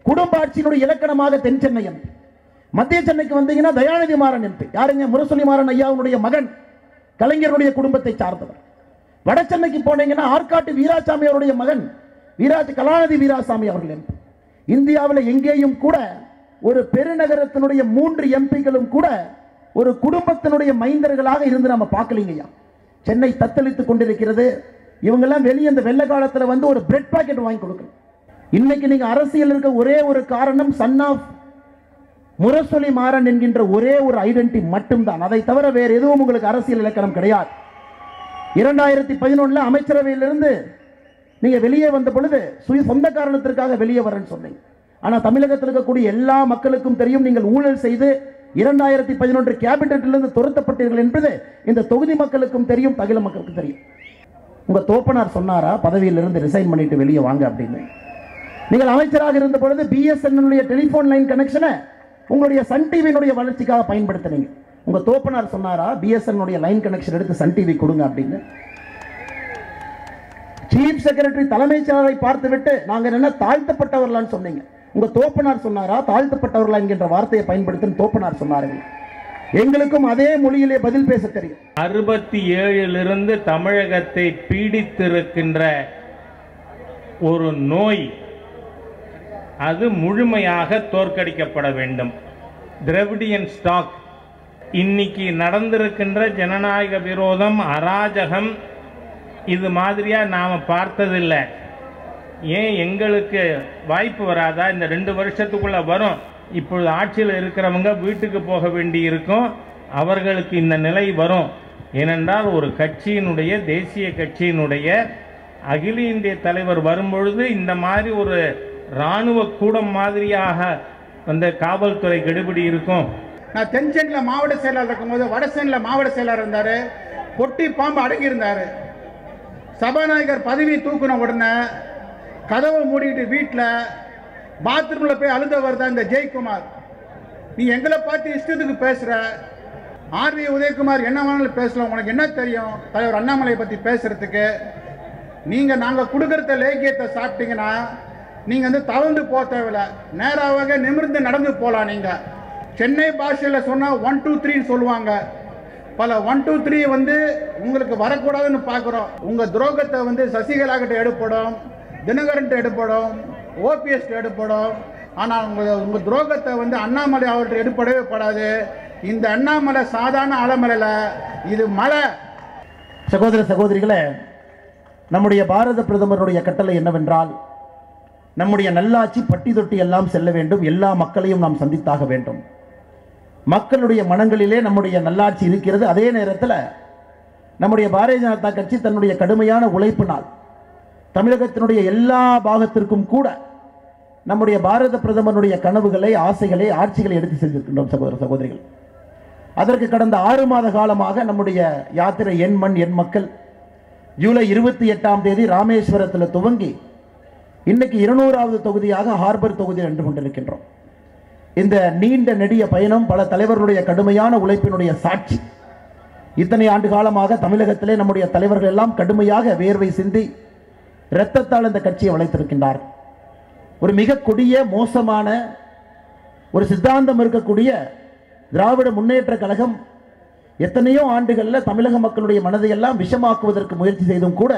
குடும்ப ஆட்சியினுடைய இலக்கணமாக தென் சென்னை எம்பி. மத்திய சென்னைக்கு வந்தீங்கன்னா தயாநிதி மாறன் எம்பி. யாருங்க? முரசொலி மாறன் ஐயாவுடைய மகன், கலைஞருடைய குடும்பத்தை சார்ந்தவர். வட சென்னைக்கு போனீங்கன்னா ஆற்காட்டு வீராசாமி அவருடைய மகன் கலாநிதி வீராசாமி அவர்கள் எம்பி. இந்தியாவில் எங்கேயும் கூட ஒரு பெருநகரத்தினுடைய 3 எம்பிகளும் கூட ஒரு குடும்பத்தினுடைய மைந்தர்களாக இருந்து நம்ம பார்க்கலீங்கய்யா. சென்னை தத்தளித்துக் கொண்டிருக்கிறது. இவங்கெல்லாம் வெளியே இந்த வெள்ள காலத்தில் வந்து ஒரு பிரெட் பாக்கெட் வாங்கி கொடுக்கணும். இன்னைக்கு நீங்க அரசியல் இருக்க ஒரே ஒரு காரணம் சன் ஆஃப் முரசொலி மாறன் என்கின்ற ஒரே ஒரு ஐடென்டிட்டி மட்டும்தான். அதை தவிர வேறு எதுவும் உங்களுக்கு அரசியல் இலக்கணம் கிடையாது. 2011 அமைச்சரவையிலிருந்து நீங்க வெளியே வந்த பொழுது சொந்த காரணத்திற்காக வெளியே வரேன்னு சொன்னீங்க. ஆனா தமிழகத்தில் இருக்கக்கூடிய எல்லா மக்களுக்கும் தெரியும் நீங்கள் ஊழல் செய்து 2011 கேபினட்டிலிருந்து துரத்தப்பட்டீர்கள் என்பது இந்த தொகுதி மக்களுக்கும் தெரியும், தகில மக்களுக்கும் தெரியும். உங்க தோப்பனார் சொன்னாரா பதவியிலிருந்து ரிசைன் பண்ணிட்டு வெளியே வாங்க அப்படின்னு? நீங்கள் அமைச்சராக இருந்த பொழுது பிஎஸ்என்எல் டெலிபோன் லைன் கனெக்ஷனை உங்களுடைய சன் டிவியினுடைய வளர்ச்சிக்காக பயன்படுத்தினீங்க. உங்க தோப்பனார் சொன்னாரா பிஎஸ்என்எல் லைன் கனெக்ஷன் எடுத்து சன் டிவி கொடுங்க அப்படின்னு? சீஃப் செக்ரட்டரி தலைமைச் செயலரை பார்த்துவிட்டு நாங்கள் என்ன தாழ்த்தப்பட்டவர்களான்னு சொன்னீங்க. உங்க தோப்பனார் சொன்னாரா தாழ்த்தப்பட்டவர்களா என்கின்ற வார்த்தையை பயன்படுத்தி தோப்பனார் சொன்னார்கள். எங்களுக்கும் அதே மொழியிலே பதில் பேச தெரியும். 67 தமிழகத்தை பீடித்திருக்கின்ற ஒரு நோய் அது முழுமையாக தோற்கடிக்கப்பட வேண்டும். திராவிடியன் ஸ்டாக் இன்னைக்கு நடந்திருக்கின்ற ஜனநாயக விரோதம், அராஜகம் இது மாதிரியா நாம பார்த்ததில்லை. ஏன் எங்களுக்கு வாய்ப்பு வராதா? இந்த 2 வருஷத்துக்குள்ள வரும். இப்பொழுது ஆட்சியில் இருக்கிறவங்க வீட்டுக்கு போக வேண்டி இருக்கும். அவர்களுக்கு இந்த நிலை வரும். ஏனென்றால் ஒரு கட்சியினுடைய, தேசிய கட்சியினுடைய அகில இந்திய தலைவர் வரும்பொழுது இந்த மாதிரி ஒரு இராணுவ கூடம் மாதிரியாக அந்த காவல்துறை கெடுபிடி இருக்கும். நான் தென் சென்னையில் மாவட்ட செயலாளர் இருக்கும்போது வட சென்னையில் மாவட்ட செயலாளர் இருந்தார். பொட்டி பாம்பு அடங்கியிருந்தார். சபாநாயகர் பதவி தூக்குன உடனே கதவை மூடிக்கிட்டு வீட்டில் பாத்ரூமில் போய் அழுந்தவர் தான் இந்த ஜெயக்குமார். நீ எங்களை பார்த்து இஷ்டத்துக்கு பேசுகிற. ஆர்வி உதயகுமார் என்ன வேணாலும் பேசலாம், உனக்கு என்ன தெரியும் தலைவர் அண்ணாமலையை பற்றி பேசுகிறதுக்கு? நாங்கள் கொடுக்குறத லேக்கியத்தை சாப்பிட்டீங்கன்னா நீங்கள் வந்து தவழ்ந்து போக தேவையில்ல, நேராக நிமிர்ந்து நடந்து போகலாம். நீங்கள் சென்னை பாஷையில் சொன்னால் 1 2 3 சொல்லுவாங்க. பல 1 2 3 வந்து உங்களுக்கு வரக்கூடாதுன்னு பார்க்குறோம். உங்கள் துரோகத்தை வந்து சசிகலா கிட்ட எடுப்படும், தினகரன் எடுப்படும், ஓபிஎஸ் எடுப்படும். ஆனால் உங்கள் துரோகத்தை வந்து அண்ணாமலை அவர்கிட்ட எடுப்படவே படாது. இந்த அண்ணாமலை சாதாரண ஆலமலையில் இது மலை. சகோதர சகோதரிகளே, நம்முடைய பாரத பிரதமருடைய கட்டளை என்னவென்றால் நம்முடைய நல்லாட்சி பட்டி தொட்டி எல்லாம் செல்ல வேண்டும், எல்லா மக்களையும் நாம் சந்தித்தாக வேண்டும். மக்களுடைய மனங்களிலே நம்முடைய நல்லாட்சி இருக்கிறது. அதே நேரத்தில் நம்முடைய பாரதிய ஜனதா கட்சி தன்னுடைய கடுமையான உழைப்பினால் தமிழகத்தினுடைய எல்லா பாகத்திற்கும் கூட நம்முடைய பாரத பிரதமருடைய கனவுகளை, ஆசைகளை, ஆட்சிகளை எடுத்து சென்றிருக்கின்றோம் சகோதர சகோதரிகள். அதற்கு கடந்த 6 மாத காலமாக நம்முடைய யாத்திரை என் மண் என் மக்கள் ஜூலை 28ஆம் தேதி ராமேஸ்வரத்தில் துவங்கி இன்னைக்கு 200வது தொகுதியாக ஹார்பர் தொகுதியில் நின்று கொண்டிருக்கின்றோம். இந்த நீண்ட நெடிய பயணம் பல தலைவர்களுடைய கடுமையான உழைப்பினுடைய சாட்சி. இத்தனை ஆண்டு காலமாக தமிழகத்திலே நம்முடைய தலைவர்கள் எல்லாம் கடுமையாக வேர்வை சிந்தி இரத்தத்தால் இந்த கட்சியை வளைத்திருக்கின்றார். ஒரு மிக கொடிய மோசமான ஒரு சித்தாந்தம் இருக்கக்கூடிய திராவிட முன்னேற்ற கழகம் எத்தனையோ ஆண்டுகளில் தமிழக மக்களுடைய மனதை எல்லாம் விஷமாக்குவதற்கு முயற்சி செய்தும் கூட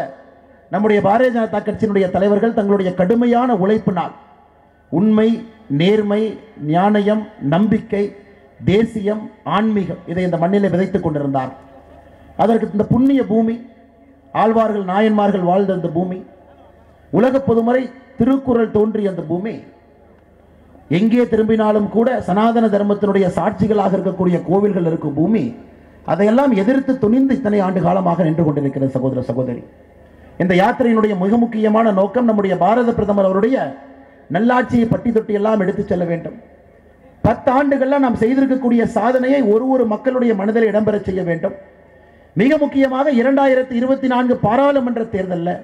நம்முடைய பாரதிய ஜனதா கட்சியினுடைய தலைவர்கள் தங்களுடைய கடுமையான உழைப்பினால் உண்மை, நேர்மை, ஞானயம், நம்பிக்கை, தேசியம், ஆன்மீகம் இதை இந்த மண்ணிலே விதைத்துக் கொண்டிருந்தார். அதற்கு இந்த புண்ணிய பூமி, ஆழ்வார்கள் நாயன்மார்கள் வாழ்ந்த அந்த பூமி, உலக பொதுமறை திருக்குறள் தோன்றிய அந்த பூமி, எங்கே திரும்பினாலும் கூட சனாதன தர்மத்தினுடைய சாட்சிகளாக இருக்கக்கூடிய கோவில்கள் இருக்கும் பூமி, அதையெல்லாம் எதிர்த்து துணிந்து இத்தனை ஆண்டு காலமாக நின்று கொண்டிருக்கிறது சகோதர சகோதரி. இந்த யாத்திரையினுடைய மிக முக்கியமான நோக்கம் நம்முடைய பாரத பிரதமர் அவருடைய நல்லாட்சியை பட்டி தொட்டி எல்லாம் எடுத்துச் செல்ல வேண்டும். 10 ஆண்டுகள்ல நாம் செய்திருக்கக்கூடிய சாதனையை ஒரு மக்களுடைய மனதில் இடம்பெற செய்ய வேண்டும். மிக முக்கியமாக 2024 பாராளுமன்ற தேர்தலில்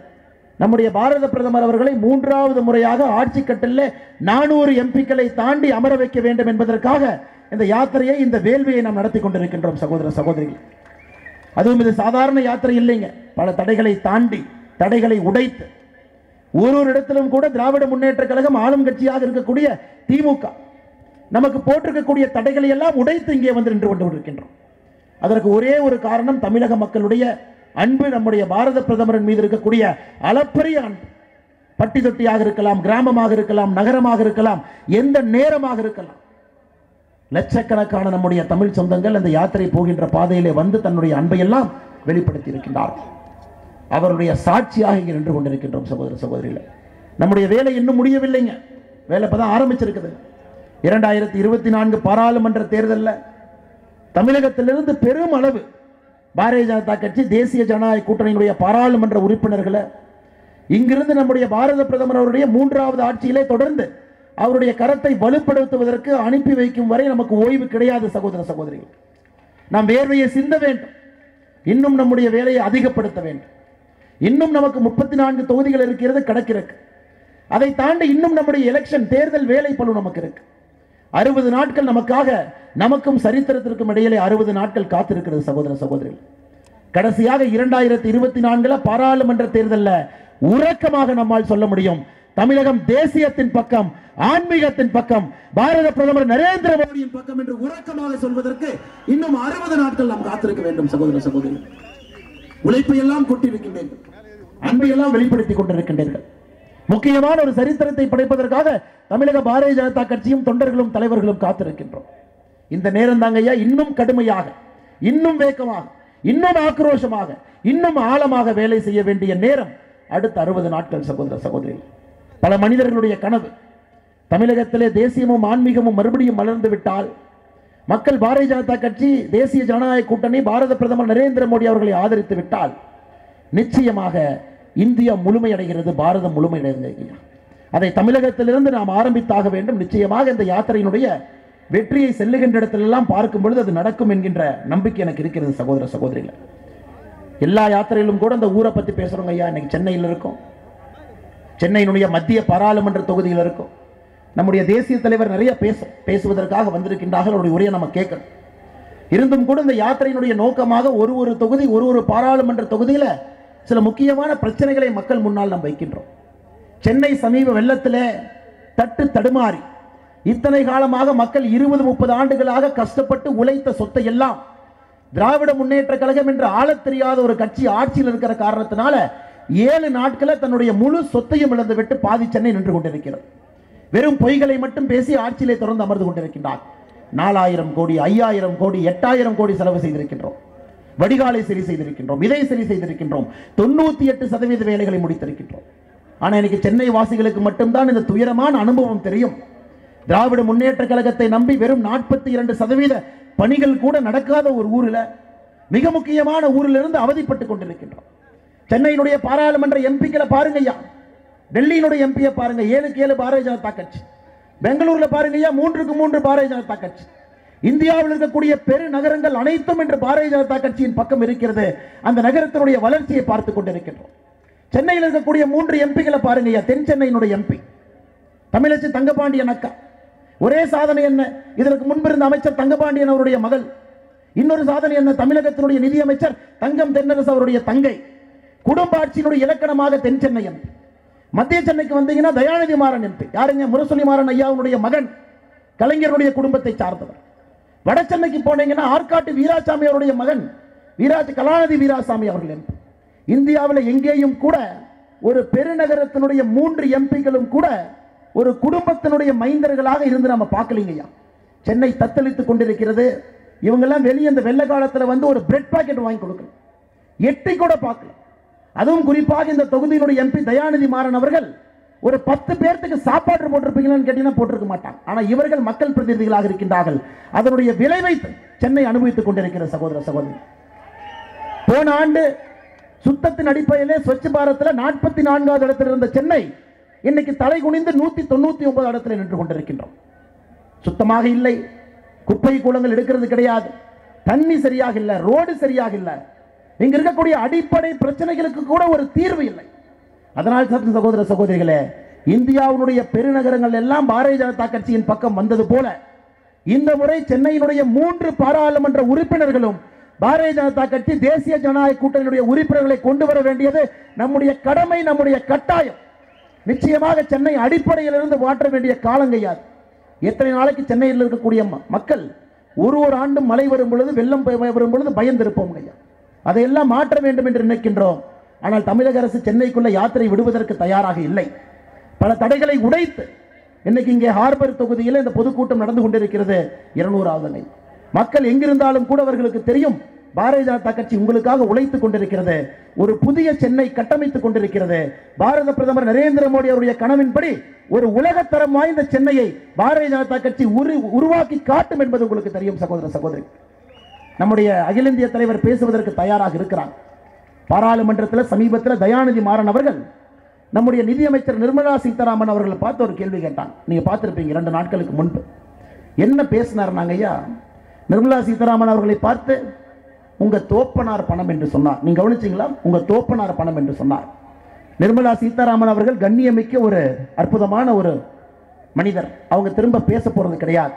நம்முடைய பாரத பிரதமர் அவர்களை 3வது முறையாக ஆட்சி கட்டில் 400 எம்பிக்களை தாண்டி அமர வைக்க வேண்டும் என்பதற்காக இந்த யாத்திரையை, இந்த வேள்வியை நாம் நடத்தி கொண்டிருக்கின்றோம் சகோதர சகோதரிகள். அதுவும் இது சாதாரண யாத்திரை இல்லைங்க. பல தடைகளை தாண்டி, தடைகளை உடைத்து ஒரு இடத்திலும் கூட திராவிட முன்னேற்ற கழகம் ஆளும் கட்சியாக இருக்கக்கூடிய திமுக நமக்கு போட்டிருக்கக்கூடிய தடைகளை எல்லாம் உடைத்து இங்கே வந்து நின்று கொண்டிருக்கின்றோம். அதற்கு ஒரே ஒரு காரணம் தமிழக மக்களுடைய அன்பு, நம்முடைய பாரத பிரதமரின் மீது இருக்கக்கூடிய அளப்பரிய அன்பு. பட்டி தொட்டியாக இருக்கலாம், கிராமமாக இருக்கலாம், நகரமாக இருக்கலாம், எந்த நேரமாக இருக்கலாம், லட்சக்கணக்கான நம்முடைய தமிழ் சொந்தங்கள் அந்த யாத்திரை போகின்ற பாதையிலே வந்து தன்னுடைய அன்பை எல்லாம் வெளிப்படுத்தி இருக்கின்றார்கள். அவருடைய சாட்சியாக இங்கே நின்று கொண்டிருக்கின்றோம். சகோதர சகோதரிகள், நம்முடைய வேலை இன்னும் முடியவில்லைங்க. வேலை இப்பதான் ஆரம்பிச்சிருக்குது. 2024 பாராளுமன்ற தேர்தலில் தமிழகத்திலிருந்து பெரும் அளவு பாரதிய ஜனதா கட்சி, தேசிய ஜனநாயக கூட்டணியினுடைய பாராளுமன்ற உறுப்பினர்களை இங்கிருந்து நம்முடைய பாரத பிரதமர் அவருடைய 3வது ஆட்சியிலே தொடர்ந்து அவருடைய கரத்தை வலுப்படுத்துவதற்கு அனுப்பி வைக்கும் வரை நமக்கு ஓய்வு கிடையாது. சகோதர சகோதரிகள், நாம் வேர்வையை சிந்த வேண்டும். இன்னும் நம்முடைய வேலையை அதிகப்படுத்த வேண்டும். இன்னும் நமக்கு 34 தொகுதிகள் இருக்கிறது, கிடக்கிறது. அதை தாண்டி இன்னும் நம்முடைய எலெக்ஷன் தேர்தல் வேலை பளு நமக்கு இருக்கு. 60 நாட்கள் நமக்காக, நமக்கும் சரித்திரத்திற்கும் இடையிலே 60 நாட்கள் காத்திருக்கிறது. சகோதர சகோதரிகள், கடைசியாக 2024 பாராளுமன்ற தேர்தலில் உறக்கமாக நம்மால் சொல்ல முடியும், தமிழகம் தேசியத்தின் பக்கம், ஆன்மீகத்தின் பக்கம், பாரத பிரதமர் நரேந்திர மோடியின் பக்கம் என்று உறக்கமாக சொல்வதற்கு இன்னும் 60 நாட்கள் நாம் காத்திருக்க வேண்டும். சகோதர சகோதரிகள், உழைப்பை எல்லாம் கொட்டிருக்கின்றீர்கள், அன்பை எல்லாம் வெளிப்படுத்திக் கொண்டிருக்கின்றீர்கள். முக்கியமான ஒரு சரித்திரத்தை படைப்பதற்காக தமிழக பாரதிய ஜனதா கட்சியும் தொண்டர்களும் தலைவர்களும் காத்திருக்கின்றோம். இந்த நேரம் தாங்க ஐயா இன்னும் கடுமையாக, இன்னும் வேகமாக, இன்னும் ஆக்ரோஷமாக, இன்னும் ஆழமாக வேலை செய்ய வேண்டிய நேரம் அடுத்த 60 நாட்கள். சகோதர சகோதரிகள், பல மனிதர்களுடைய கனவு தமிழகத்திலே தேசியமும் ஆன்மீகமும் மறுபடியும் மலர்ந்து விட்டால், மக்கள் பாரதிய ஜனதா கட்சி, தேசிய ஜனநாயக கூட்டணி, பாரத பிரதமர் நரேந்திர மோடி அவர்களை ஆதரித்து விட்டால் நிச்சயமாக இந்தியா முழுமையடைகிறது, பாரதம் முழுமையடைகிறது. அதை தமிழகத்திலிருந்து நாம் ஆரம்பித்தாக வேண்டும். நிச்சயமாக இந்த யாத்திரையினுடைய வெற்றியை செல்லுகின்ற இடத்திலெல்லாம் பார்க்கும் பொழுது அது நடக்கும் என்கின்ற நம்பிக்கை எனக்கு இருக்கிறது. சகோதர சகோதரிகள், எல்லா யாத்திரையிலும் கூட அந்த ஊரை பத்தி பேசுறோங்க ஐயா. இன்னைக்கு சென்னையில் இருக்கும், சென்னையினுடைய மத்திய பாராளுமன்ற தொகுதியில் இருக்கும். நம்முடைய தேசிய தலைவர் நிறைய பேசுவதற்காக வந்திருக்கின்றார்கள். அவருடைய உரையை நம்ம கேட்கணும். இருந்தும் கூட இந்த யாத்திரையினுடைய நோக்கமாக ஒரு தொகுதி, ஒரு பாராளுமன்ற தொகுதியில் சில முக்கியமான பிரச்சனைகளை மக்கள் முன்னால் நாம் வைக்கின்றோம். சென்னை சமீப வெள்ளத்திலே தட்டு தடுமாறி இத்தனை காலமாக மக்கள் 20-30 ஆண்டுகளாக கஷ்டப்பட்டு உழைத்த சொத்தை எல்லாம் திராவிட முன்னேற்ற கழகம் என்று ஆளத் தெரியாத ஒரு கட்சி ஆட்சியில் இருக்கிற காரணத்தினால 7 நாட்களில் தன்னுடைய முழு சொத்தையும் இழந்து விட்டு பாதி சென்னை நின்று கொண்டிருக்கிறது. வெறும் பொய்களை மட்டும் பேசி ஆட்சியிலே தொடர்ந்து அமர்ந்து கொண்டிருக்கின்றார். 4000 கோடி, 5000 கோடி, 8000 கோடி செலவு செய்திருக்கின்றோம். வடிகாலை சரி செய்திருக்கின்றோம், இதை சரி செய்திருக்கின்றோம், 98% வேலைகளை முடித்திருக்கின்றோம். ஆனால் இன்னைக்கு சென்னை வாசிகளுக்கு மட்டும்தான் இந்த துயரமான அனுபவம் தெரியும். திராவிட முன்னேற்ற கழகத்தை நம்பி வெறும் 42% பணிகள் கூட நடக்காத ஒரு ஊரில், மிக முக்கியமான ஊரில் இருந்து அவதிப்பட்டுக் கொண்டிருக்கின்றோம். சென்னையினுடைய பாராளுமன்ற எம்பிக்களை பாருங்க ஐயா, டெல்லியினுடைய எம்பியை பாருங்க, 7-7 பாரதிய ஜனதா கட்சி. பெங்களூர்ல பாருங்க ஐயா, 3-3 பாரதிய ஜனதா கட்சி. இந்தியாவில் இருக்கக்கூடிய பெரு நகரங்கள் அனைத்தும் என்று பாரதிய ஜனதா கட்சியின் பக்கம் இருக்கிறது. அந்த நகரத்தினுடைய வளர்ச்சியை பார்த்துக் கொண்டிருக்கின்றோம். சென்னையில் இருக்கக்கூடிய 3 எம்பிகளை பாருங்க ஐயா. தென் சென்னையினுடைய எம்பி தமிழச்சி தங்கபாண்டியன் அக்கா, ஒரே சாதனை என்ன, இதற்கு முன்பு இருந்த அமைச்சர் தங்கபாண்டியன் அவருடைய மகள். இன்னொரு சாதனை என்ன, தமிழகத்தினுடைய நிதியமைச்சர் தங்கம் தென்னரசு அவருடைய தங்கை. குடும்ப ஆட்சியினுடைய இலக்கணமாக தென் சென்னை எம்பி. மத்திய சென்னைக்கு வந்தீங்கன்னா தயாநிதி மாறன் எம்பி. யாருங்க, முரசொலி மாறன் ஐயாவுடைய மகன், கலைஞருடைய குடும்பத்தை சார்ந்தவர். வட சென்னைக்கு போனீங்கன்னா ஆற்காட்டு வீராசாமி அவருடைய மகன் கலாநிதி வீராசாமி அவர்கள் எம்பி. இந்தியாவில் எங்கேயும் கூட ஒரு பெருநகரத்தினுடைய 3 எம்பிகளும் கூட ஒரு குடும்பத்தினுடைய மைந்தர்களாக இருந்து நம்ம பார்க்கலீங்கய்யா. சென்னை தத்தளித்துக் கொண்டிருக்கிறது. இவங்கெல்லாம் வெளியே இந்த வெள்ள காலத்தில் வந்து ஒரு பிரெட் பாக்கெட் வாங்கி கொடுக்கணும், எட்டி கூட பார்க்கல. அதுவும் குறிப்பாக இந்த தொகுதியினுடைய எம்பி தயாநிதி மாறன் அவர்கள் ஒரு 10 பேருக்கு சாப்பாடு போட்டிருப்பீங்களான்னு கேட்டீங்கன்னா போட்டிருக்க மாட்டாங்க. ஆனால் இவர்கள் மக்கள் பிரதிநிதிகளாக இருக்கின்றார்கள். அதனுடைய விளைவை சென்னை அனுபவித்துக் கொண்டிருக்கிற சகோதர சகோதரி. போன ஆண்டு சுத்தத்தின் அடிப்படையிலே ஸ்வச் பாரத்தில் 44வது இடத்தில் இருந்த சென்னை இன்னைக்கு தலை குனிந்து 199 இடத்துல நின்று கொண்டிருக்கின்றோம். சுத்தமாக இல்லை, குப்பை கூலங்கள் எடுக்கிறது கிடையாது, தண்ணி சரியாக இல்லை, ரோடு சரியாக இல்லை, இங்க இருக்கக்கூடிய அடிப்படை பிரச்சனைகளுக்கு கூட ஒரு தீர்வு இல்லை. அதனால் சகோதர சகோதரிகளே, இந்தியாவுடைய பெருநகரங்கள் எல்லாம் பாரதிய ஜனதா கட்சியின் பக்கம் வந்தது போல இந்த முறை சென்னையினுடைய 3 பாராளுமன்ற உறுப்பினர்களும் பாரதிய ஜனதா கட்சி, தேசிய ஜனநாயக கூட்டணியுடைய உறுப்பினர்களை கொண்டு வர வேண்டியது நம்முடைய கடமை, நம்முடைய கட்டாயம். நிச்சயமாக சென்னை அடிப்படையிலிருந்து மாற்ற வேண்டிய காலங்கையாது. எத்தனை நாளைக்கு சென்னையில் இருக்கக்கூடிய மக்கள் ஒரு ஆண்டும் மழை வரும் பொழுது, வெள்ளம் வரும் பொழுது பயந்திருப்போம் ஐயா. அதையெல்லாம் மாற்ற வேண்டும் என்று நினைக்கின்றோம். ஆனால் தமிழக அரசு சென்னைக்குள்ள யாத்திரை விடுவதற்கு தயாராக இல்லை. பல தடைகளை உடைத்து இன்னைக்கு இங்கே ஹார்பர் தொகுதியில் இந்த பொதுக்கூட்டம் நடந்து கொண்டிருக்கிறது. 200வது அணை மக்கள் எங்கிருந்தாலும் கூட அவர்களுக்கு தெரியும், பாரதிய ஜனதா கட்சி உங்களுக்காக உழைத்துக் கொண்டிருக்கிறது. ஒரு புதிய சென்னை கட்டமைத்துக் கொண்டிருக்கிறது. பாரத பிரதமர் நரேந்திர மோடி அவருடைய கனவின்படி ஒரு உலகத்தரம் வாய்ந்த சென்னையை பாரதிய ஜனதா கட்சி உருவாக்கி காட்டும் என்பது உங்களுக்கு தெரியும் சகோதர சகோதரி. நம்முடைய அகில இந்திய தலைவர் பேசுவதற்கு தயாராக இருக்கிறார். பாராளுமன்றத்தில் சமீபத்தில் தயாநிதி மாறன் அவர்கள் நம்முடைய நிதியமைச்சர் நிர்மலா சீதாராமன் அவர்களை பார்த்து ஒரு கேள்வி கேட்டான். நீங்க பார்த்திருப்பீங்க 2 நாட்களுக்கு முன்பு என்ன பேசினார். நாங்க ஐயா நிர்மலா சீதாராமன் அவர்களை பார்த்து உங்க தோப்பனார் பணம் என்று சொன்னார். நீங்க கவனிச்சீங்களா? உங்க தோப்பனார் பணம் என்று சொன்னார். நிர்மலா சீதாராமன் அவர்கள் கண்ணியமிக்க ஒரு அற்புதமான ஒரு மனிதர். அவங்க திரும்ப பேச போறது கிடையாது.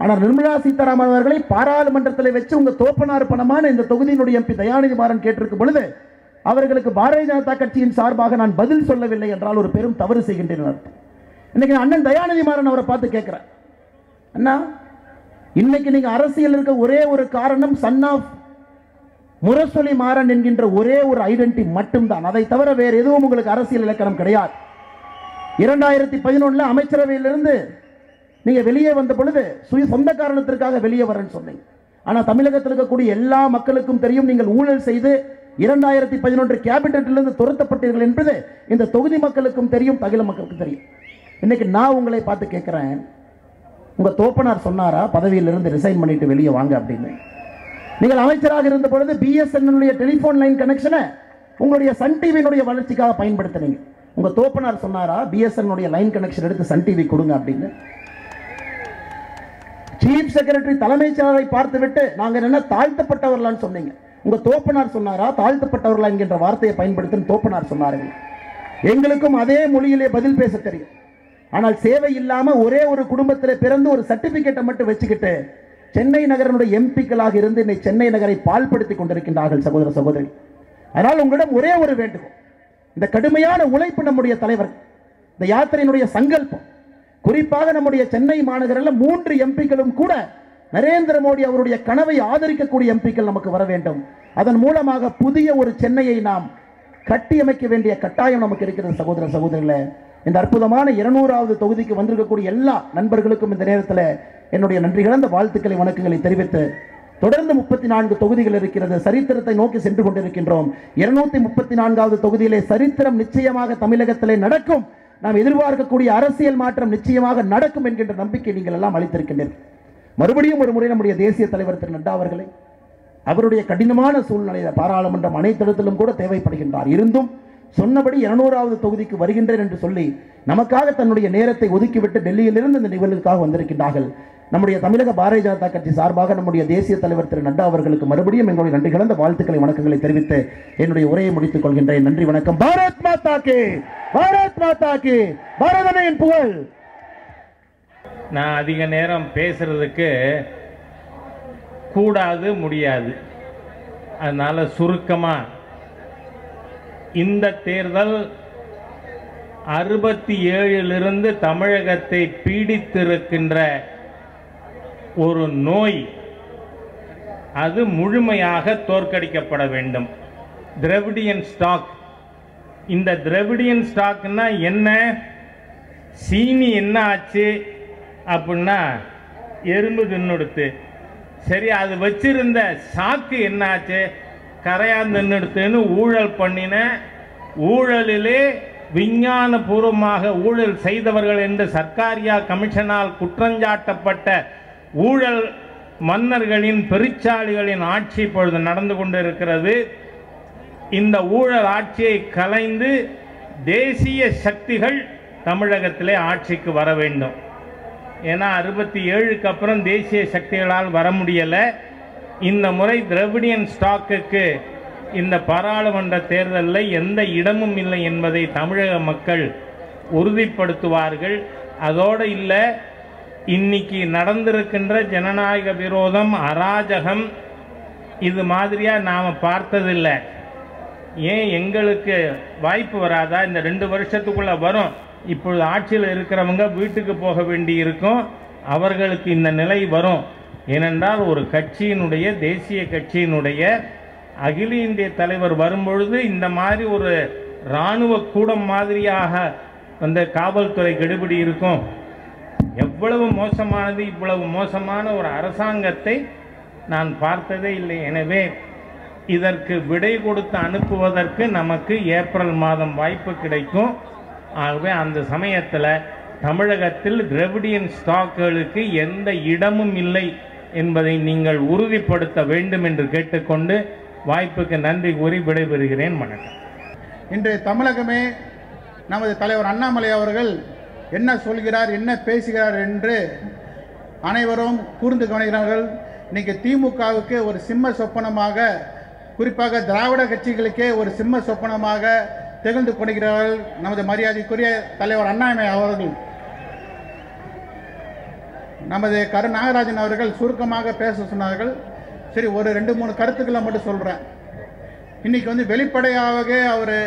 ஆனால் நிர்மலா சீதாராமன் அவர்களை பாராளுமன்றத்தில் வச்சு உங்க தோப்பனார் பணமான இந்த தொகுதியினுடைய எம்பி தயாநிதி மாறன் கேட்டிருக்கும் பொழுது அவர்களுக்கு பாரதிய ஜனதா கட்சியின் சார்பாக நான் பதில் சொல்லவில்லை என்றால் ஒரு பெரும் தவறு செய்கின்றேன். இன்னைக்கு அண்ணன் தயாநிதி மாறன் அவரை பார்த்து கேட்கிறேன், அண்ணா இன்னைக்கு நீங்க அரசியல் இருக்க ஒரே ஒரு காரணம் சன் ஆஃப் முரசொலி மாறன் என்கின்ற ஒரே ஒரு ஐடென்டிட்டி மட்டும்தான். அதை தவிர வேறு எதுவும் உங்களுக்கு அரசியல் இலக்கணம் கிடையாது. 2011 அமைச்சரவையிலிருந்து நீங்க வெளியே வந்த பொழுது சொந்த காரணத்திற்காக வெளியே வரேன்னு சொன்னீங்க. ஆனா தமிழகத்தில் இருக்கக்கூடிய எல்லா மக்களுக்கும் தெரியும் நீங்கள் ஊழல் செய்து 2011 கேபினட்டிலிருந்து துரத்தப்பட்டீர்கள் என்பது இந்த தொகுதி மக்களுக்கும் தெரியும், தகில மக்களுக்கும் தெரியும். இன்னைக்கு நான் உங்களை பார்த்து கேட்கிறேன், உங்க தோப்பனார் சொன்னாரா பதவியிலிருந்து ரிசைன் பண்ணிட்டு வெளியே வாங்க அப்படின்னு? நீங்கள் அமைச்சராக இருந்த பொழுது பிஎஸ்என்எல் டெலிபோன் லைன் கனெக்ஷனை உங்களுடைய சன் டிவியினுடைய வளர்ச்சிக்காக பயன்படுத்தினீங்க. உங்க தோப்பனார் சொன்னாரா பிஎஸ்என்எல் லைன் கனெக்ஷன் எடுத்து சன் டிவி கொடுங்க அப்படின்னு? சீஃப் செக்ரட்டரி தலைமைச் செயலரை பார்த்துவிட்டு நாங்க என்ன தாழ்த்தப்பட்டவர்களான்னு சொன்னீங்க. உங்க தோப்பனார் சொன்னாரா தாழ்த்தப்பட்டவர்களா என்கின்ற வார்த்தையை பயன்படுத்தும் தோப்பனார் சொன்னார்கள். எங்களுக்கும் அதே மொழியிலே பதில் பேச தெரியும். ஆனால் சேவை இல்லாம ஒரே ஒரு குடும்பத்தில் பிறந்து ஒரு சர்டிபிகேட்டை மட்டும் வச்சுக்கிட்டு சென்னை நகரனுடைய எம்பிக்களாக இருந்து இன்னைக்கு சென்னை நகரை பால்படுத்திக் கொண்டிருக்கின்றார்கள் சகோதர சகோதரி. அதனால் உங்களிடம் ஒரே ஒரு வேண்டுகோள், இந்த கடுமையான உழைப்பு நம்முடைய தலைவர், இந்த யாத்திரையினுடைய சங்கல்பம், குறிப்பாக நம்முடைய சென்னை மாநகரில் 3 எம்பிக்களும் கூட நரேந்திர மோடி அவருடைய கனவை ஆதரிக்கக்கூடிய எம்பிக்கள் நமக்கு வர வேண்டும். அதன் மூலமாக புதிய ஒரு சென்னையை நாம் கட்டியமைக்க வேண்டிய கட்டாயம் நமக்கு இருக்கிறது சகோதர சகோதரிகளே. இந்த அற்புதமான 200வது தொகுதிக்கு வந்திருக்கக்கூடிய எல்லா நண்பர்களுக்கும் இந்த நேரத்தில் என்னுடைய நன்றி கலந்த வாழ்த்துக்களை வணக்கங்களை தெரிவித்து, தொடர்ந்து 34 தொகுதிகள் இருக்கிறது. சரித்திரத்தை நோக்கி சென்று கொண்டிருக்கின்றோம். 234வது தொகுதியிலே சரித்திரம் நிச்சயமாக தமிழகத்திலே நடக்கும். நாம் எதிர்பார்க்கக்கூடிய அரசியல் மாற்றம் நிச்சயமாக நடக்கும் என்கின்ற நம்பிக்கை நீங்கள் எல்லாம் அளித்திருக்கின்றீர்கள். மறுபடியும் ஒரு முறை நம்முடைய தேசிய தலைவர் திரு நட்டா அவர்களை அவருடைய கடினமான சூழ்நிலையில் பாராளுமன்றம் அனைத்திடத்திலும் கூட தேவைப்படுகின்றார். இருந்தும் சொன்னபடி 200வது தொகுதிக்கு வருகின்றேன் என்று சொல்லி நமக்காக தன்னுடைய நேரத்தை ஒதுக்கிவிட்டு டெல்லியிலிருந்து இந்த நிகழ்வுக்காக வந்திருக்கின்றார்கள். நம்முடைய தமிழக பாரதிய ஜனதா கட்சி சார்பாக நம்முடைய தேசிய தலைவர் திரு நட்டா அவர்களுக்கு மறுபடியும் எங்களுடைய நன்றி கலந்த வாழ்த்துக்களை வணக்கங்களை தெரிவித்து என்னுடைய உரையை முடித்துக் கொள்கின்றேன். நன்றி, வணக்கம். பாரத் மாதா கி, பாரத் மாதா கி, பாரதனையின் புகழ். நான் அதிக நேரம் பேசுறதுக்கு கூடாது, முடியாது. அதனால சுருக்கமா, இந்த தேர்தல் 67லிருந்து தமிழகத்தை பீடித்திருக்கின்ற ஒரு நோய், அது முழுமையாக தோற்கடிக்கப்பட வேண்டும். Dravidian stock. இந்த திராவிடியன் ஸ்டாக்னா என்ன? சீனி என்ன ஆச்சு அப்படின்னா எறும்பு தின்னுடுத்து. சரி, அது வச்சிருந்த சாக்கு என்ன ஆச்சு? கரையான் தின்னுடுத்துன்னு ஊழல் பண்ணின, ஊழலிலே விஞ்ஞானபூர்வமாக ஊழல் செய்தவர்கள் என்று சர்க்காரியா கமிஷனால் குற்றஞ்சாட்டப்பட்ட ஊழல் மன்னர்களின் பெருச்சாளிகளின் ஆட்சி இப்பொழுது நடந்து கொண்டிருக்கிறது. இந்த ஊழல் ஆட்சியை கலைந்து தேசிய சக்திகள் தமிழகத்திலே ஆட்சிக்கு வர வேண்டும். ஏன்னா 67க்கு அப்புறம் தேசிய சக்திகளால் வர முடியலை. இந்த முறை திராவிடியன் ஸ்டாக்குக்கு இந்த பாராளுமன்ற தேர்தலில் எந்த இடமும் இல்லை என்பதை தமிழக மக்கள் உறுதிப்படுத்துவார்கள். அதோடு இல்லை, இன்னைக்கு நடந்திருக்கின்ற ஜனநாயக விரோதம், அராஜகம் இது மாதிரியாக நாம் பார்த்ததில்லை. ஏன் எங்களுக்கு வாய்ப்பு வராதா? இந்த 2 வருஷத்துக்குள்ள வரும். இப்பொழுது ஆட்சியில் இருக்கிறவங்க வீட்டுக்கு போக வேண்டி இருக்கும், அவர்களுக்கு இந்த நிலை வரும். ஏனென்றால் ஒரு கட்சியினுடைய, தேசிய கட்சியினுடைய அகில இந்திய தலைவர் வரும்பொழுது இந்த மாதிரி ஒரு இராணுவ கூடம் மாதிரியாக அந்த காவல்துறை கெடுபிடி இருக்கும். எவ்வளவு மோசமானது! இவ்வளவு மோசமான ஒரு அரசாங்கத்தை நான் பார்த்ததே இல்லை. எனவே இதற்கு விடை கொடுத்து அனுப்புவதற்கு நமக்கு ஏப்ரல் மாதம் வாய்ப்பு கிடைக்கும். ஆகவே அந்த சமயத்தில் தமிழகத்தில் திராவிடியன் ஸ்டாக்குகளுக்கு எந்த இடமும் இல்லை என்பதை நீங்கள் உறுதிப்படுத்த வேண்டும் என்று கேட்டுக்கொண்டு வாய்ப்புக்கு நன்றி கூறி விடைபெறுகிறேன். வணக்கம். இன்று தமிழகமே நமது தலைவர் அண்ணாமலை அவர்கள் என்ன சொல்கிறார், என்ன பேசுகிறார் என்று அனைவரும் கூர்ந்து கவனிக்கிறார்கள். இன்னைக்கு திமுகவுக்கு ஒரு சிம்ம சொப்பனமாக, குறிப்பாக திராவிட கட்சிகளுக்கே ஒரு சிம்ம சொப்பனமாக திகழ்ந்து கொண்டிருக்கிறார்கள் நமது மரியாதைக்குரிய தலைவர் அண்ணாமலை அவர்கள். நமது நாகராஜன் அவர்கள் சுருக்கமாக பேச சொன்னார்கள். சரி, ஒரு 2-3 கருத்துக்களை மட்டும் சொல்கிறேன். இன்னைக்கு வெளிப்படையாக அவர்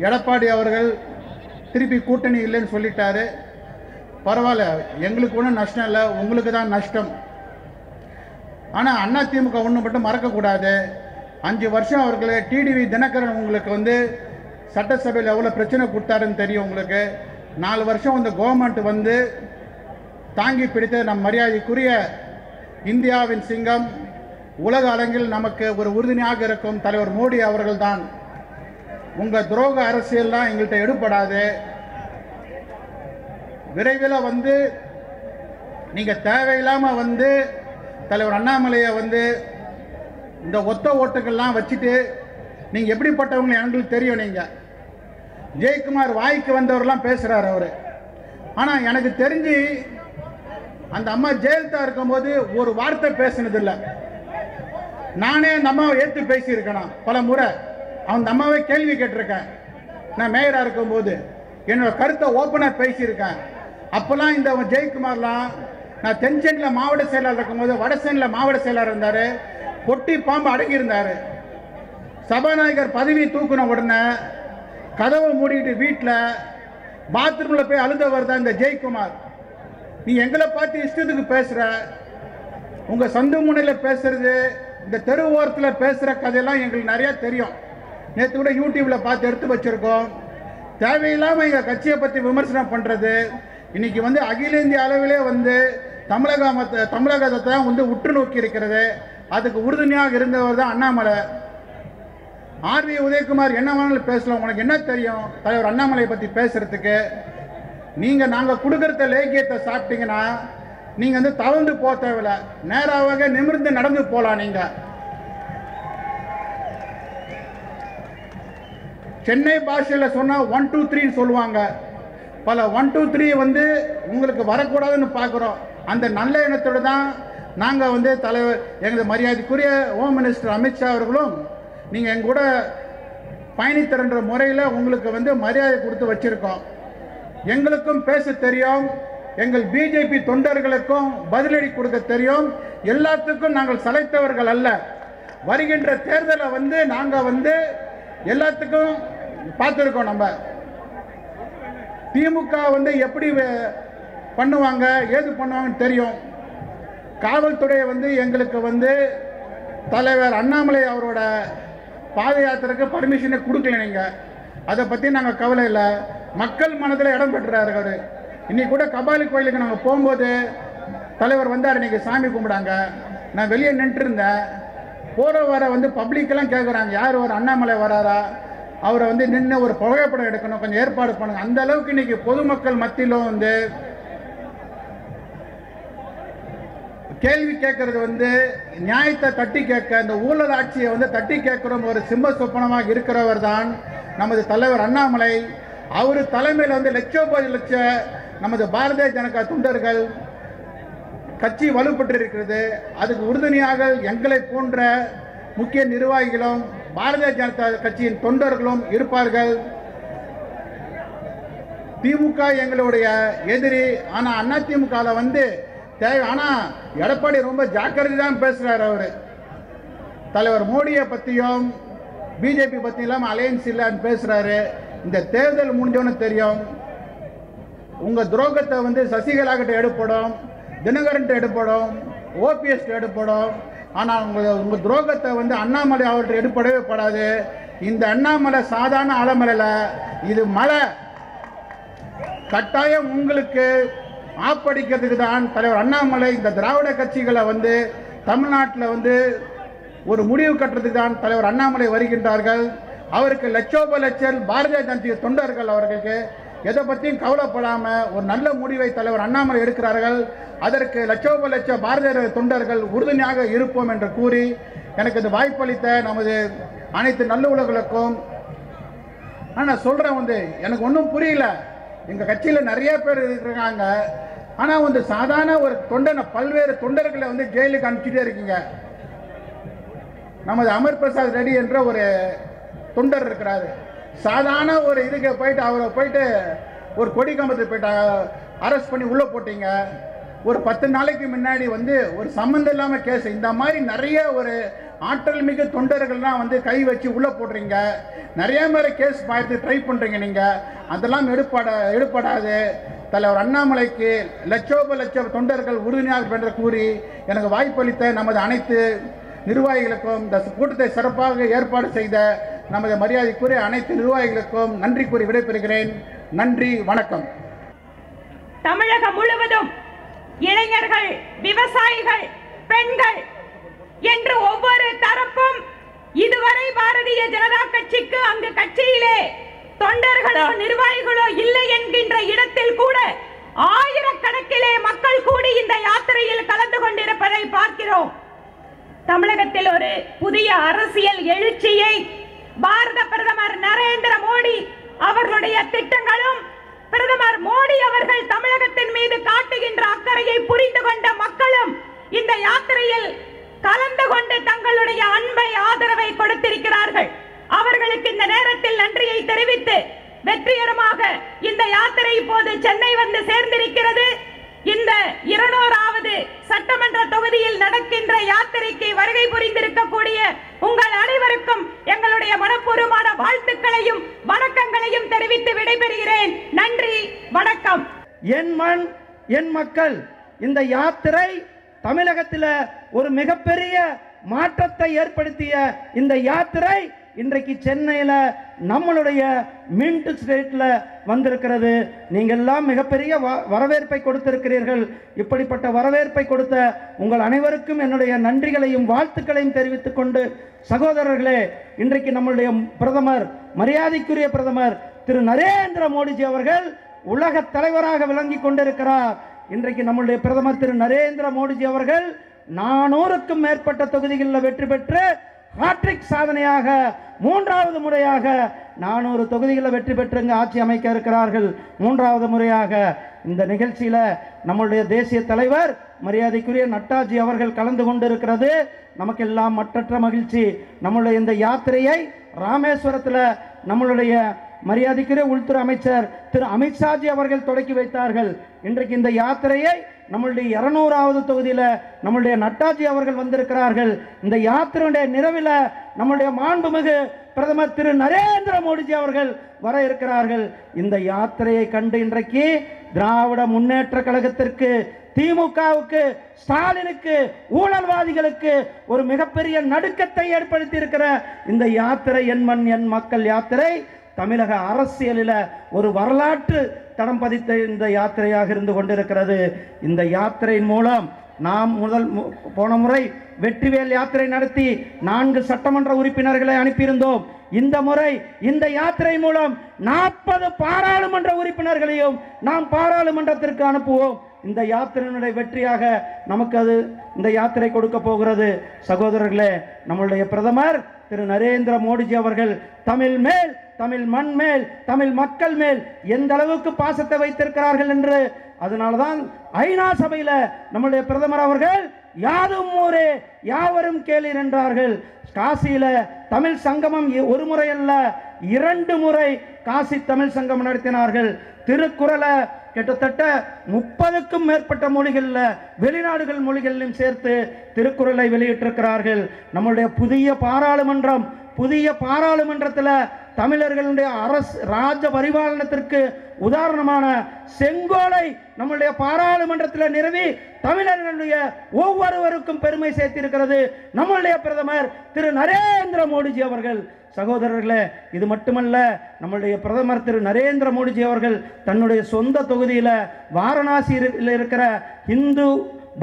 எடப்பாடி அவர்கள் திருப்பி கூட்டணி இல்லைன்னு சொல்லிட்டாரு. பரவாயில்ல, எங்களுக்கு ஒன்றும் நஷ்டம் இல்லை, உங்களுக்கு தான் நஷ்டம். ஆனால் அதிமுக ஒன்று மட்டும் மறக்கக்கூடாது. 5 வருஷம் அவர்கள் டிடிவி தினகரன் உங்களுக்கு சட்டசபையில் எவ்வளோ பிரச்சனை கொடுத்தாருன்னு தெரியும் உங்களுக்கு. 4 வருஷம் கவர்மெண்ட் தாங்கி பிடித்த நம் மரியாதைக்குரிய இந்தியாவின் சிங்கம், உலக அரங்கில் நமக்கு ஒரு உறுதுணையாக இருக்கும் தலைவர் மோடி அவர்கள் தான். உங்கள் துரோக அரசியல்லாம் எங்கள்கிட்ட எடுப்படாது. விரைவில் நீங்கள் தேவையில்லாமல் தலைவர் அண்ணாமலையை இந்த ஒத்த ஓட்டுக்கள்லாம் வச்சுட்டு நீங்கள் எப்படிப்பட்டவங்க எங்களுக்கு தெரியும். நீங்கள் ஜெயக்குமார் வாய்க்கு வந்தவரெல்லாம் பேசுகிறார் அவர். ஆனால் எனக்கு தெரிஞ்சு அந்த அம்மா ஜெயலலிதா இருக்கும்போது ஒரு வார்த்தை பேசினதில்லை. நானே அந்த அம்மாவை ஏற்று பேசியிருக்கேன் பல முறை. அந்த அம்மாவை கேள்வி கேட்டிருக்கேன். நான் மேயராக இருக்கும்போது என்னோட கருத்தை ஓப்பனாக பேசியிருக்கேன். அப்போல்லாம் இந்த ஜெயக்குமார்லாம், நான் தென்சென்னில் மாவட்ட செயலாளர் இருக்கும்போது வடசென்னில் மாவட்ட செயலாளர் இருந்தார். பொட்டி பாம்பு அடங்கியிருந்தார். சபாநாயகர் பதவி தூக்குன உடனே கதவை மூடிக்கிட்டு வீட்டில் பாத்ரூமில் போய் அழுதவர் தான் இந்த ஜெயக்குமார். நீ எங்களை பார்த்து இஷ்டத்துக்கு பேசுகிற, உங்கள் சொந்த முனையில் பேசுறது, இந்த தெரு ஓரத்தில் பேசுகிற கதையெல்லாம் எங்களுக்கு நிறையா தெரியும். நேற்று கூட யூடியூப்பில் பார்த்து எடுத்து வச்சுருக்கோம். தேவையில்லாமல் எங்கள் கட்சியை பற்றி விமர்சனம் பண்ணுறது இன்றைக்கி அகில இந்திய அளவிலே தமிழகத்தை உற்று நோக்கி இருக்கிறது. அதுக்கு உறுதுணையாக இருந்தவர் தான் அண்ணாமலை. ஆர்வி உதயகுமார் என்ன வேணாலும் பேசலாம், உனக்கு என்ன தெரியும் தலைவர் அண்ணாமலையை பற்றி பேசுகிறதுக்கு? நாங்கள் கொடுக்குறத லேக்கியத்தை சாப்பிட்டீங்கன்னா நீங்கள் தவழ்ந்து போக தேவையில்லை, நேராக நிமிர்ந்து நடந்து போகலாம். நீங்கள் சென்னை பாஷையில் சொன்னால் 1 2 3 சொல்லுவாங்க. பல 1 2 3 உங்களுக்கு வரக்கூடாதுன்னு பார்க்குறோம். அந்த நல்ல எண்ணத்தோடு தான் நாங்கள் தலைவர் எங்களது மரியாதைக்குரிய ஹோம் மினிஸ்டர் அமித்ஷா அவர்களும் நீங்கள் எங்க கூட பயணித்தரன்ற முறையில் உங்களுக்கு மரியாதை கொடுத்து வச்சுருக்கோம். எங்களுக்கும் பேச தெரியும், எங்கள் பிஜேபி தொண்டர்களுக்கும் பதிலடி கொடுக்க தெரியும். எல்லாத்துக்கும் நாங்கள் சளைத்தவர்கள் அல்ல. வருகின்ற தேர்தலை நாங்கள் எல்லாத்துக்கும் பார்த்துருக்கோம். நம்ம திமுக எப்படி பண்ணுவாங்க, ஏது பண்ணுவாங்கன்னு தெரியும். காவல்துறையை எங்களுக்கு தலைவர் அண்ணாமலை அவரோட பாத யாத்திரைக்கு பர்மிஷனை கொடுக்கல. நீங்கள் அதை பற்றி நாங்கள் கவலை இல்லை. மக்கள் மனதில் இடம் பெற்றுறாரு அவர். இன்னைக்கு கூட கபாலி கோயிலுக்கு நாங்கள் போகும்போது தலைவர் வந்தார். இன்றைக்கி சாமி கும்பிடாங்க. நான் வெளியே நின்றுருந்தேன். போகிற வர பப்ளிக்கெல்லாம் கேட்குறாங்க, யார் வர, அண்ணாமலை வராரா, அவரை நின்று ஒரு புகைப்படம் எடுக்கணும், கொஞ்சம் ஏற்பாடு பண்ணுங்க. அந்த அளவுக்கு இன்றைக்கி பொதுமக்கள் மத்தியிலும் கேள்வி கேட்கறது நியாயத்தை தட்டி கேட்க, இந்த ஊழல் ஆட்சியை தட்டி கேட்குற ஒரு சிம்ம சொப்பனமாக இருக்கிறவர் தான் நமது தலைவர் அண்ணாமலை. அவர் தலைமையில் லட்ச நமது பாரதிய ஜனதா தொண்டர்கள் கட்சி வலுப்பட்டு இருக்கிறது. அதுக்கு உறுதுணையாக எங்களை போன்ற முக்கிய நிர்வாகிகளும் பாரதிய ஜனதா கட்சியின் தொண்டர்களும் இருப்பார்கள். திமுக எங்களுடைய எதிரி. ஆனால் அதிமுகவில் தேவை. ஆனால் எடப்பாடி ரொம்ப ஜாக்கிரதை தான் பேசுகிறார். அவர் தலைவர் மோடியை பற்றியும் பிஜேபி பற்றி இல்லாமல் அலையன்ஸ் இல்லைன்னு பேசுகிறாரு. இந்த தேர்தல் முடிஞ்சோன்னு தெரியும். உங்கள் துரோகத்தை வந்து சசிகலா கிட்ட எடுப்படும், தினகரன் எடுப்படும், ஓபிஎஸ் எடுப்படும். ஆனால் உங்கள் துரோகத்தை வந்து அண்ணாமலை அவர்கிட்ட எடுப்படவே படாது. இந்த அண்ணாமலை சாதாரண ஆலமலையில் இது மலை. கட்டாயம் உங்களுக்கு ஆப்படிக்கிறதுக்கு தான் தலைவர் அண்ணாமலை இந்த திராவிட கட்சிகளை வந்து தமிழ்நாட்டில் வந்து ஒரு முடிவு கட்டுறதுக்கு தான் தலைவர் அண்ணாமலை வருகின்றார்கள். அவருக்கு லட்சோப லட்சம் பாரதிய ஜனதா தொண்டர்கள் அவர்களுக்கு எதை பற்றியும் கவலைப்படாமல் ஒரு நல்ல முடிவை தலைவர் அண்ணாமலை எடுக்கிறார்கள். அதற்கு லட்சோப லட்சம் பாரதிய தொண்டர்கள் உறுதுணையாக இருப்போம் என்று கூறி எனக்கு இந்த வாய்ப்பளித்த நமது அனைத்து நல்லுறவுகளுக்கும் நான் சொல்கிறேன். வந்து எனக்கு ஒன்றும் புரியல. எங்கள் கட்சியில் நிறைய பேர் இருக்கிறாங்க. ஆனால் வந்து சாதாரண ஒரு தொண்டனை பல்வேறு தொண்டர்களை வந்து ஜெயிலுக்கு அனுப்பிச்சிட்டே இருக்கீங்க. நமது அமர் பிரசாத் ரெட்டி என்ற ஒரு தொண்டர் இருக்கிறாரு. சாதாரண ஒரு இதுக்கு போயிட்டு அவரை போயிட்டு ஒரு கொடி கம்பத்துக்கு போயிட்டு அரெஸ்ட் பண்ணி உள்ளே போட்டீங்க. ஒரு 10 நாளைக்கு முன்னாடி வந்து ஒரு சம்மந்தம் இல்லாமல் கேஸ். இந்த மாதிரி நிறைய ஒரு ஆற்றல் மிகு தொண்டர்கள்லாம் வந்து கை வச்சு உள்ளே போடுறீங்க. நிறைய மாதிரி கேஸ் பார்த்து ட்ரை பண்ணுறீங்க. நீங்கள் அதெல்லாம் எடுப்படாது. தலைவர் அண்ணாமலைக்கு லட்சோப லட்சம் தொண்டர்கள் உறுதுணையாக என்று கூறி எனக்கு வாய்ப்பளித்த நமது அனைத்து நிர்வாகிகளுக்கும் இந்த கூட்டத்தை சிறப்பாக ஏற்பாடு செய்த நமது மரியாதைக்குரிய அனைத்து நிர்வாகிகளுக்கும் நன்றி கூறி விடைபெறுகிறேன். நன்றி, வணக்கம். தமிழகம் முழுவதும் இளைஞர்கள், விவசாயிகள், பெண்கள் என்று ஒவ்வொரு தரப்பும் இதுவரை பாரதிய ஜனதா கட்சிக்கு அங்கு கட்சியிலே தொண்டர்களோ நிர்வாகிகளோ இல்லை என்கின்ற இடத்தில் கூட ஆயிரக்கணக்கிலே மக்கள் கூடி இந்த யாத்திரையில் கலந்து கொண்டிருப்பதை பார்க்கிறோம். தமிழகத்தில் ஒரு புதிய அரசியல் எழுச்சியை பாரத பிரதமர் நரேந்திர மோடி அவர்களுடைய திட்டங்களும் பிரதமர் மோடி அவர்கள் தமிழகத்தின் மீது காட்டுகின்ற அக்கறையை புரிந்து கொண்ட மக்களும் இந்த யாத்திரையில் கலந்து கொண்டு தங்களுடைய அன்பை ஆதரவை கொடுத்திருக்கிறார்கள். அவர்களுக்கு இந்த நேரத்தில் நன்றியை தெரிவித்து வெற்றிகரமாக இந்த யாத்திரை இப்போது சென்னை வந்து சேர்ந்திருக்கிறது. இந்த 200வது சட்டமன்ற தொகுதியில் நடக்கின்ற யாத்திரைக்கு வருகை புரிந்திருக்கக்கூடிய உங்கள் அனைவருக்கும் எங்களுடைய மனப்பூர்வமான வாழ்த்துக்களையும் வணக்கங்களையும் தெரிவித்து விடைபெறுகிறேன். நன்றி, வணக்கம். என் மண் என் மக்கள் இந்த யாத்திரை தமிழகத்தில் ஒரு மிகப்பெரிய மாற்றத்தை ஏற்படுத்திய இந்த யாத்திரை இன்றைக்கு சென்னையில் நம்மளுடைய மின்ட் ஸ்டேட்ல வந்திருக்கிறது. நீங்கள் எல்லாம் மிகப்பெரிய வரவேற்பை கொடுத்திருக்கிறீர்கள். இப்படிப்பட்ட வரவேற்பை கொடுத்த உங்கள் அனைவருக்கும் என்னுடைய நன்றிகளையும் வாழ்த்துக்களையும் தெரிவித்துக் கொண்டு, சகோதரர்களே, இன்றைக்கு நம்முடைய பிரதமர், மரியாதைக்குரிய பிரதமர் திரு நரேந்திர மோடிஜி அவர்கள் உலக தலைவராக விளங்கி கொண்டிருக்கிறார். இன்றைக்கு நம்முடைய பிரதமர் திரு நரேந்திர மோடிஜி அவர்கள் 400க்கும் மேற்பட்ட தொகுதிகளில் வெற்றி பெற்று ஹாட்ரிக் சாதனையாக 3வது முறையாக 400 தொகுதிகளில் வெற்றி பெற்று ஆட்சி அமைக்க இருக்கிறார்கள். 3வது முறையாக இந்த நிகழ்ச்சியில் நம்முடைய தேசிய தலைவர் மரியாதைக்குரிய நட்டாஜி அவர்கள் கலந்து கொண்டிருக்கிறது நமக்கெல்லாம் மற்றற்ற மகிழ்ச்சி. நம்முடைய இந்த யாத்திரையை ராமேஸ்வரத்தில் நம்மளுடைய மரியாதைக்குரிய உள்துறை அமைச்சர் திரு அமித்ஷாஜி அவர்கள் தொடக்கி வைத்தார்கள். இன்றைக்கு இந்த யாத்திரையை நம்மளுடைய 200வது தொகுதியில் நம்மளுடைய நட்டாஜி அவர்கள் வந்திருக்கிறார்கள். இந்த யாத்திரையுடைய நிறைவில் நம்மளுடைய மாண்புமிகு பிரதமர் திரு நரேந்திர மோடிஜி அவர்கள் வர இருக்கிறார்கள். இந்த யாத்திரையை கண்டு இன்றைக்கு திராவிட முன்னேற்ற கழகத்திற்கு, திமுகவுக்கு, ஸ்டாலினுக்கு, ஊழல்வாதிகளுக்கு ஒரு மிகப்பெரிய நடுக்கத்தை ஏற்படுத்தி இருக்கிற இந்த யாத்திரை, என் மண் என் மக்கள் யாத்திரை தமிழக அரசியலில் ஒரு வரலாற்று தடம் பதித்த இந்த யாத்திரையாக இருந்து கொண்டிருக்கிறது. இந்த யாத்திரையின் மூலம் நாம் போன முறை வெற்றிவேல் யாத்திரை நடத்தி 4 சட்டமன்ற உறுப்பினர்களை அனுப்பியிருந்தோம். இந்த முறை இந்த யாத்திரை மூலம் 40 பாராளுமன்ற உறுப்பினர்களையும் நாம் பாராளுமன்றத்திற்கு அனுப்புவோம். இந்த யாத்திரையினுடைய வெற்றியாக நமக்கு அது இந்த யாத்திரை கொடுக்க போகிறது. சகோதரர்களே, நம்மளுடைய பிரதமர் திரு நரேந்திர மோடிஜி அவர்கள் தமிழ் மேல், தமிழ் மண் மேல், தமிழ் மக்கள் மேல் எந்த அளவுக்கு பாசத்தை வைத்திருக்கிறார்கள் என்று, அதனால்தான் ஐநா சபையில் நம்முடைய பிரதமர் அவர்கள் யாதும் ஊரே யாவரும் கேளீர் என்றார்கள். காசியில தமிழ் சங்கமம் ஒரு முறை அல்ல 2 முறை காசி தமிழ் சங்கமம் நடத்தினார்கள். திருக்குறளை கிட்டத்தட்ட 30க்கும் மேற்பட்ட மொழிகளில், வெளிநாடுகள் மொழிகளிலும் சேர்த்து திருக்குறளை வெளியிட்டிருக்கிறார்கள். நம்முடைய புதிய பாராளுமன்றம் புதிய பாராளுமன்றத்தில் தமிழர்களுடைய அரசு ராஜ பரிபாலனத்திற்கு உதாரணமான செங்கோலை நம்முடைய பாராளுமன்றத்தில் நிறுவி தமிழர்களுடைய ஒவ்வொருவருக்கும் பெருமை சேர்த்திருக்கிறது நம்முடைய பிரதமர் திரு நரேந்திர மோடிஜி அவர்கள். சகோதரர்களே, இது மட்டுமல்ல, நம்முடைய பிரதமர் திரு நரேந்திர மோடிஜி அவர்கள் தன்னுடைய சொந்த தொகுதியில் வாரணாசியில் இருக்கிற இந்து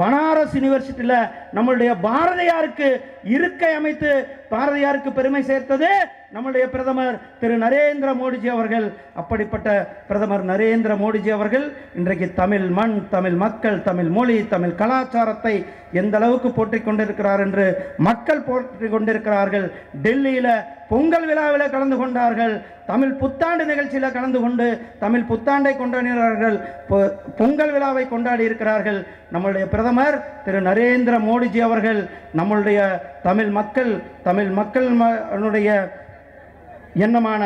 பனாரஸ் யூனிவர்சிட்டியில் நம்மளுடைய பாரதியாருக்கு இருக்கை அமைத்து பாரதியாருக்கு பெருமை சேர்த்தது நம்முடைய பிரதமர் திரு நரேந்திர மோடிஜி அவர்கள். அப்படிப்பட்ட பிரதமர் நரேந்திர மோடிஜி அவர்கள் இன்றைக்கு தமிழ் மண், தமிழ் மக்கள், தமிழ் மொழி, தமிழ் கலாச்சாரத்தை எந்த அளவுக்கு போற்றிக் கொண்டிருக்கிறார் என்று மக்கள் போற்றிக் கொண்டிருக்கிறார்கள். டெல்லியில் பொங்கல் விழாவில் கலந்து கொண்டார்கள், தமிழ் புத்தாண்டு நிகழ்ச்சியில் கலந்து கொண்டு தமிழ் புத்தாண்டை கொண்டாடினார்கள், பொங்கல் விழாவை கொண்டாடி இருக்கிறார்கள். நம்முடைய பிரதமர் திரு நரேந்திர மோடிஜி அவர்கள் நம்மளுடைய தமிழ் மக்களுடைய எண்ணமான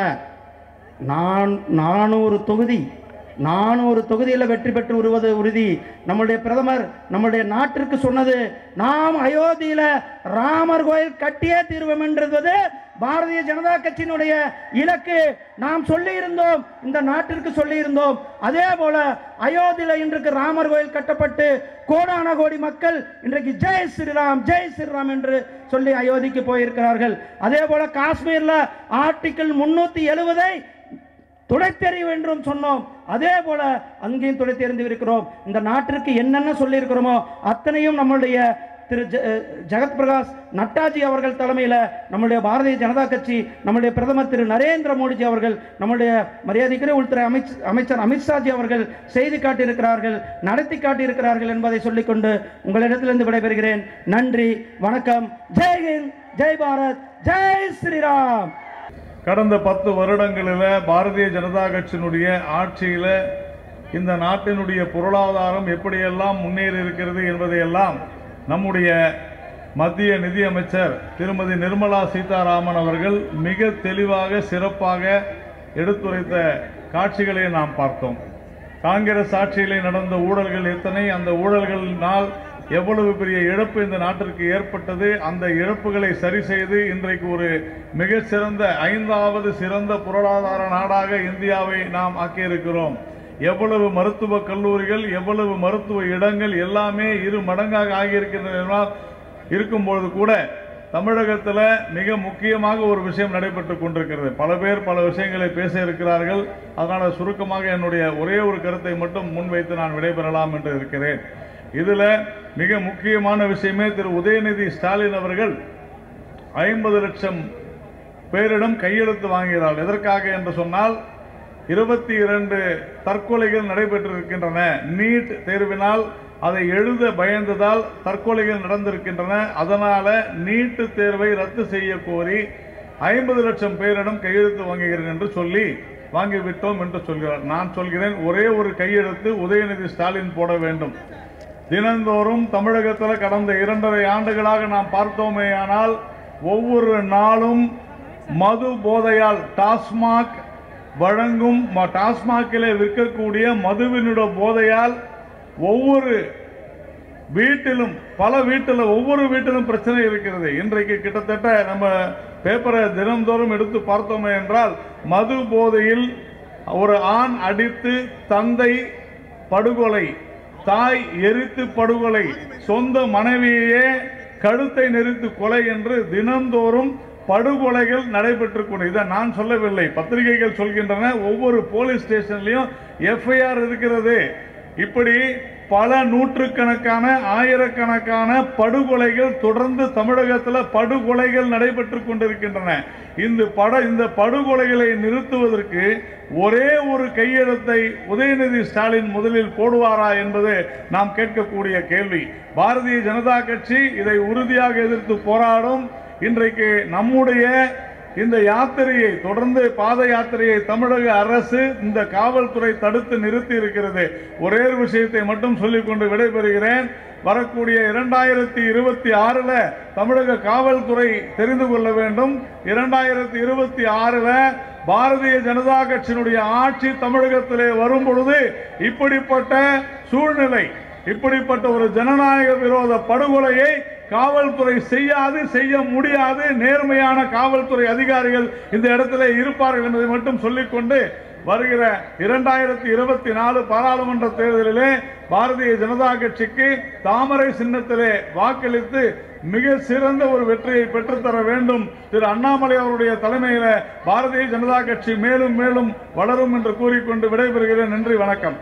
400 தொகுதியில் வெற்றி பெற்று வருவது உறுதி. நம்முடைய பிரதமர் நம்முடைய நாட்டிற்கு சொன்னது, நாம் அயோத்தியில ராமர் கோயில் கட்டியே தீர்வோம் என்றது பாரதிய ஜனதா கட்சியினுடைய இலக்கு. நாம் சொல்லி இருந்தோம், இந்த நாட்டிற்கு சொல்லி இருந்தோம். அதே போல அயோத்தியில இன்றைக்கு ராமர் கோயில் கட்டப்பட்டு கோடான கோடி மக்கள் இன்றைக்கு ஜெய் ஸ்ரீராம் ஜெய் ஸ்ரீராம் என்று சொல்லி அயோத்திக்கு போயிருக்கிறார்கள். அதே போல காஷ்மீர்ல ஆர்டிகிள் 370 துடைத்தெறிய என்றும் சொன்னோம். அதே போல அங்கேயும் துடைத்தெறிந்து இருக்கிறோம். இந்த நாட்டிற்கு என்னென்ன சொல்லி இருக்கிறோமோ அத்தனையும் நம்முடைய திரு ஜெகத் பிரகாஷ் நட்டாஜி அவர்கள் தலைமையில் நம்முடைய பாரதிய ஜனதா கட்சி, நம்முடைய பிரதமர் திரு நரேந்திர மோடிஜி அவர்கள், நம்முடைய மரியாதைக்குரிய உள்துறை அமைச்சர் அமித்ஷாஜி அவர்கள் செய்து காட்டியிருக்கிறார்கள், நடத்தி காட்டியிருக்கிறார்கள் என்பதை சொல்லிக்கொண்டு உங்களிடத்திலிருந்து விடைபெறுகிறேன். நன்றி, வணக்கம். ஜெய் ஹிந்த், ஜெய் பாரத், ஜெய் ஸ்ரீராம். கடந்த 10 வருடங்களில் பாரதிய ஜனதா கட்சியினுடைய ஆட்சியில் இந்த நாட்டினுடைய பொருளாதாரம் எப்படியெல்லாம் முன்னேறி இருக்கிறது என்பதையெல்லாம் நம்முடைய மத்திய நிதியமைச்சர் திருமதி நிர்மலா சீதாராமன் அவர்கள் மிக தெளிவாக சிறப்பாக எடுத்துரைத்த காட்சிகளை நாம் பார்த்தோம். காங்கிரஸ் ஆட்சியிலே நடந்த ஊழல்கள் எத்தனை, அந்த ஊழல்களினால் எவ்வளவு பெரிய இழப்பு இந்த நாட்டிற்கு ஏற்பட்டது, அந்த இழப்புகளை சரி செய்து இன்றைக்கு ஒரு மிக சிறந்த 5வது சிறந்த பொருளாதார நாடாக இந்தியாவை நாம் ஆக்கியிருக்கிறோம். எவ்வளவு மருத்துவ கல்லூரிகள், எவ்வளவு மருத்துவ இடங்கள் எல்லாமே 2 மடங்காக ஆகியிருக்கின்றன. இருக்கும்பொழுது கூட தமிழகத்தில் மிக முக்கியமாக ஒரு விஷயம் நடைபெற்று கொண்டிருக்கிறது. பல பேர் பல விஷயங்களை பேச இருக்கிறார்கள். அதனால் சுருக்கமாக என்னுடைய ஒரே ஒரு கருத்தை மட்டும் முன்வைத்து நான் விடைபெறலாம் என்று இருக்கிறேன். இதுல மிக முக்கியமான விஷயமே திரு உதயநிதி ஸ்டாலின் அவர்கள் 50 லட்சம் பேரிடம் கையெழுத்து வாங்குகிறார்கள். எதற்காக என்று சொன்னால் 22 தற்கொலைகள் நடைபெற்றிருக்கின்றன. நீட் தேர்வினால் அதை எழுத பயந்ததால் தற்கொலைகள் நடந்திருக்கின்றன. அதனால நீட் தேர்வை ரத்து செய்ய கோரி 50 லட்சம் பேரிடம் கையெழுத்து வாங்குகிறேன் என்று சொல்லி வாங்கிவிட்டோம் என்று சொல்கிறார். நான் சொல்கிறேன், ஒரே ஒரு கையெழுத்து உதயநிதி ஸ்டாலின் போட வேண்டும். தினந்தோறும் தமிழகத்தில் கடந்த 2.5 ஆண்டுகளாக நாம் பார்த்தோமேயானால் ஒவ்வொரு நாளும் மது போதையால் டாஸ்மாக் வழங்கும் டாஸ்மாகிலே விற்கக்கூடிய மதுவினுடைய போதையால் ஒவ்வொரு வீட்டிலும் ஒவ்வொரு வீட்டிலும் பிரச்சனை இருக்கிறது. இன்றைக்கு கிட்டத்தட்ட நம்ம பேப்பரை தினந்தோறும் எடுத்து பார்த்தோமே என்றால் மது போதையில் ஒரு ஆண் அடித்து தந்தை படுகொலை, தாய் எரித்து படுகொலை, சொந்த மனைவியே கழுத்தை நெரித்து கொலை என்று தினந்தோறும் படுகொலைகள் நடைபெற்றுக் கொண்டு, இதை நான் சொல்லவில்லை, பத்திரிகைகள் சொல்கின்றன. ஒவ்வொரு போலீஸ் ஸ்டேஷன்லையும் எஃப்ஐஆர் இருக்கிறது. இப்படி பல நூற்றுக்கணக்கான ஆயிரக்கணக்கான படுகொலைகள் தொடர்ந்து தமிழகத்தில் படுகொலைகள் நடைபெற்றுக் கொண்டிருக்கின்றன. இந்த படுகொலைகளை நிறுத்துவதற்கு ஒரே ஒரு கையெழுத்தை உதயநிதி ஸ்டாலின் முதலில் போடுவாரா என்பது நாம் கேட்கக்கூடிய கேள்வி. பாரதிய ஜனதா கட்சி இதை உறுதியாக எதிர்த்து போராடும். இன்றைக்கு நம்முடைய இந்த யாத்திரையை, தொடர்ந்து பாத யாத்திரையை தமிழக அரசு, இந்த காவல்துறை தடுத்து நிறுத்தி இருக்கிறது. ஒரே ஒரு விஷயத்தை மட்டும் சொல்லிக்கொண்டு விடைபெறுகிறேன். வரக்கூடிய 2026 தமிழக காவல்துறை தெரிந்து கொள்ள வேண்டும். 2026 பாரதிய ஜனதா கட்சியினுடைய ஆட்சி தமிழகத்திலே வரும் பொழுது இப்படிப்பட்ட சூழ்நிலை, இப்படிப்பட்ட ஒரு ஜனநாயக விரோத படுகொலையை காவல்துறை செய்யாது, செய்ய முடியாது. நேர்மையான காவல்துறை அதிகாரிகள் இந்த இடத்துல இருப்பார்கள் என்பதை மட்டும் சொல்லிக்கொண்டு, வருகிற 2024 பாராளுமன்ற தேர்தலிலே பாரதிய ஜனதா கட்சிக்கு தாமரை சின்னத்திலே வாக்களித்து மிக சிறந்த ஒரு வெற்றியை பெற்றுத்தர வேண்டும். திரு அண்ணாமலை அவருடைய தலைமையில பாரதிய ஜனதா கட்சி மேலும் மேலும் வளரும் என்று கூறிக்கொண்டு விடைபெறுகிறேன். நன்றி, வணக்கம்.